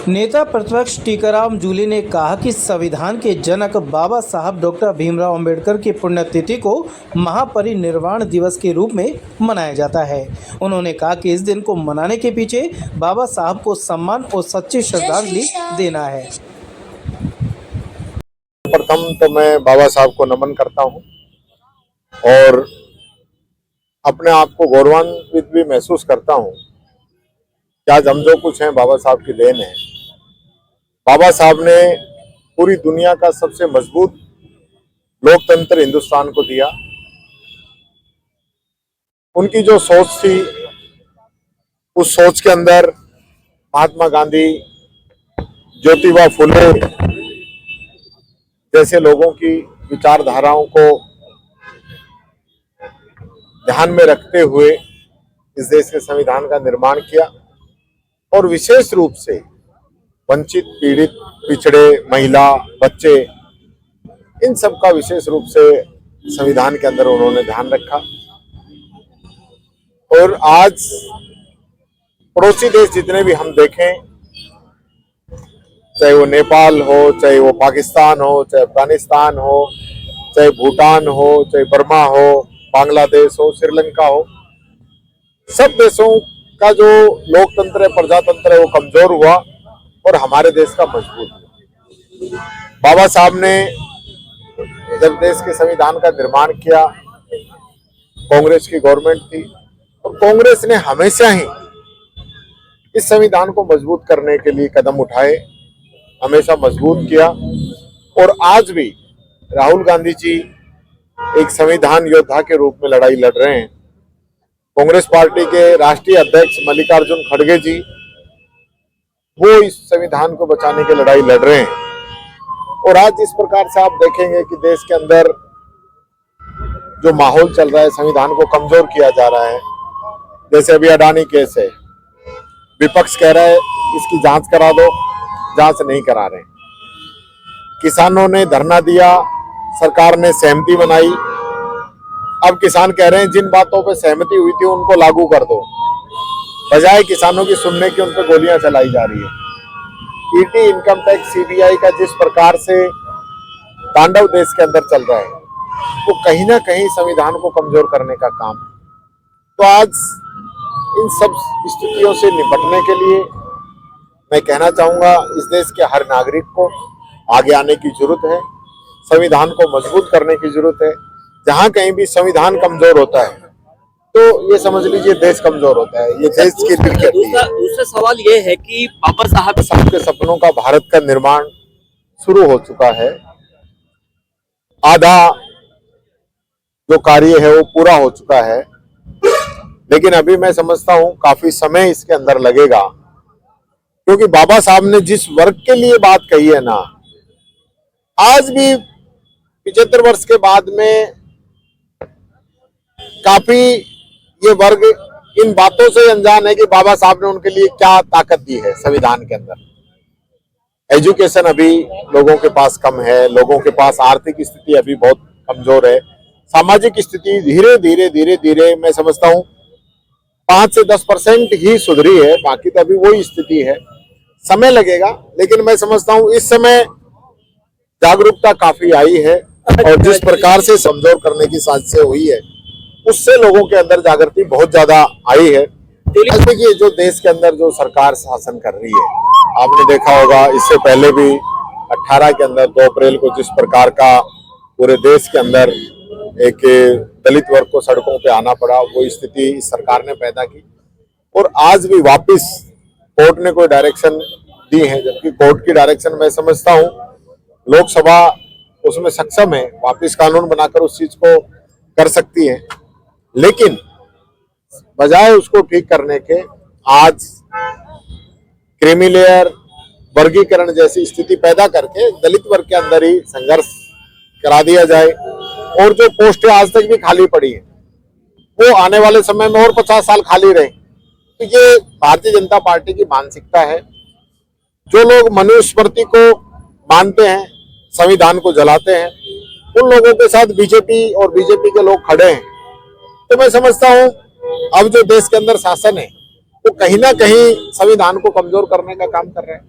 नेता प्रतिपक्ष टीकाराम जूली ने कहा कि संविधान के जनक बाबा साहब डॉक्टर भीमराव अंबेडकर की पुण्यतिथि को महापरिनिर्वाण दिवस के रूप में मनाया जाता है। उन्होंने कहा कि इस दिन को मनाने के पीछे बाबा साहब को सम्मान और सच्ची श्रद्धांजलि देना है। प्रथम तो मैं बाबा साहब को नमन करता हूं और अपने आप को गौरवान्वित भी महसूस करता हूं कि आज हम जो कुछ हैं बाबा साहब की देन है। बाबा साहब ने पूरी दुनिया का सबसे मजबूत लोकतंत्र हिंदुस्तान को दिया। उनकी जो सोच थी, उस सोच के अंदर महात्मा गांधी, ज्योतिबा फुले जैसे लोगों की विचारधाराओं को ध्यान में रखते हुए इस देश के संविधान का निर्माण किया और विशेष रूप से वंचित, पीड़ित, पिछड़े, महिला, बच्चे, इन सब का विशेष रूप से संविधान के अंदर उन्होंने ध्यान रखा। और आज पड़ोसी देश जितने भी हम देखें, चाहे वो नेपाल हो, चाहे वो पाकिस्तान हो, चाहे अफगानिस्तान हो, चाहे भूटान हो, चाहे बर्मा हो, बांग्लादेश हो, श्रीलंका हो, सब देशों का जो लोकतंत्र है, प्रजातंत्र है, वो कमजोर हुआ और हमारे देश का मजबूत हुआ। बाबा साहब ने जब देश के संविधान का निर्माण किया, कांग्रेस की गवर्नमेंट थी और कांग्रेस ने हमेशा ही इस संविधान को मजबूत करने के लिए कदम उठाए, हमेशा मजबूत किया। और आज भी राहुल गांधी जी एक संविधान योद्धा के रूप में लड़ाई लड़ रहे हैं। कांग्रेस पार्टी के राष्ट्रीय अध्यक्ष मल्लिकार्जुन खड़गे जी, वो इस संविधान को बचाने की लड़ाई लड़ रहे हैं। और आज जिस प्रकार से आप देखेंगे कि देश के अंदर जो माहौल चल रहा है, संविधान को कमजोर किया जा रहा है। जैसे अभी अडानी केस है, विपक्ष कह रहा है इसकी जांच करा दो, जांच नहीं करा रहे। किसानों ने धरना दिया, सरकार ने सहमति बनाई। अब किसान कह रहे हैं जिन बातों पे सहमति हुई थी उनको लागू कर दो, बजाय किसानों की सुनने की उन पे गोलियां चलाई जा रही है। ईडी, इनकम टैक्स, सीबीआई का जिस प्रकार से तांडव देश के अंदर चल रहा है, वो कहीं ना कहीं संविधान को कमजोर करने का काम है। तो आज इन सब स्थितियों से निपटने के लिए मैं कहना चाहूंगा, इस देश के हर नागरिक को आगे आने की जरूरत है, संविधान को मजबूत करने की जरूरत है। जहां कहीं भी संविधान कमजोर होता है तो ये समझ लीजिए देश कमजोर होता है। ये देश की दूसरा सवाल ये है कि बाबा साहब के सपनों का भारत का निर्माण शुरू हो चुका है। आधा जो कार्य है वो पूरा हो चुका है, लेकिन अभी मैं समझता हूं काफी समय इसके अंदर लगेगा, क्योंकि बाबा साहब ने जिस वर्ग के लिए बात कही है ना, आज भी 75 वर्ष के बाद में काफी ये वर्ग इन बातों से अनजान है कि बाबा साहब ने उनके लिए क्या ताकत दी है संविधान के अंदर। एजुकेशन अभी लोगों के पास कम है, लोगों के पास आर्थिक स्थिति अभी बहुत कमजोर है, सामाजिक स्थिति धीरे धीरे धीरे धीरे मैं समझता हूं 5 से 10% ही सुधरी है, बाकी तो अभी वही स्थिति है। समय लगेगा, लेकिन मैं समझता हूं इस समय जागरूकता काफी आई है और जिस प्रकार से कमजोर करने की साजिशें हुई है, उससे लोगों के अंदर जागृति बहुत ज्यादा आई है। देखिए, जो देश के अंदर जो सरकार शासन कर रही है, आपने देखा होगा इससे पहले भी 18 के अंदर 2 अप्रैल को जिस प्रकार का पूरे देश के अंदर एक दलित वर्ग को सड़कों पे आना पड़ा, वो स्थिति इस सरकार ने पैदा की। और आज भी वापस कोर्ट ने कोई डायरेक्शन दी है, जबकि कोर्ट की डायरेक्शन मैं समझता हूँ लोकसभा उसमें सक्षम है, वापस कानून बनाकर उस चीज को कर सकती है। लेकिन बजाय उसको ठीक करने के आज क्रीमी लेयर, वर्गीकरण जैसी स्थिति पैदा करके दलित वर्ग के अंदर ही संघर्ष करा दिया जाए। और जो पोस्टें आज तक भी खाली पड़ी है, वो आने वाले समय में और 50 साल खाली रहे। तो ये भारतीय जनता पार्टी की मानसिकता है। जो लोग मनुस्मृति को मानते हैं, संविधान को जलाते हैं, उन लोगों के साथ बीजेपी और बीजेपी के लोग खड़े हैं। तो मैं समझता हूं अब जो देश के अंदर शासन है वो कहीं ना कहीं संविधान को कमजोर करने का काम कर रहे हैं।